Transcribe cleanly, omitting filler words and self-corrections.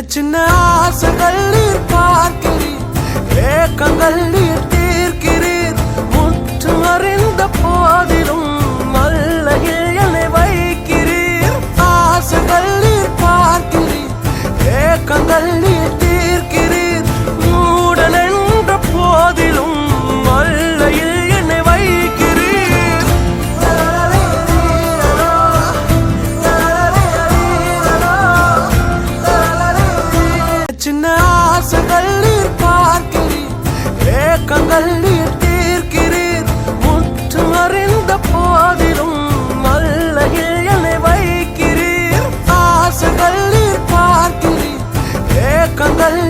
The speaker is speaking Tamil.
சின்ன ஆசைகள் நீர் பார்க்கிறீர், ஏக்கங்கள் நீர் தீர்க்கிறீர். முற்று அறிந்த போதிலும் மல்லையில் என்னை வைக்கிறீர். ஆசைகள் நீர் பார்க்கிறீர், ஏக்கங்கள் நீர் தீர்க்கிறீர். மூடன் என்ற போதிலும் மல்லையில் என்னை வைக்கிறீர். சின்ன ஆசைகள் நீர் பார்க்கிறீர், ஏக்கங்கள் நீர் தீர்க்கிறீர். முற்று அறிந்த போதிலும் மல்லையில் என்னை வைக்கிறீர். ஆசைகள் நீர் பார்க்கிறீர், ஏக்கங்கள்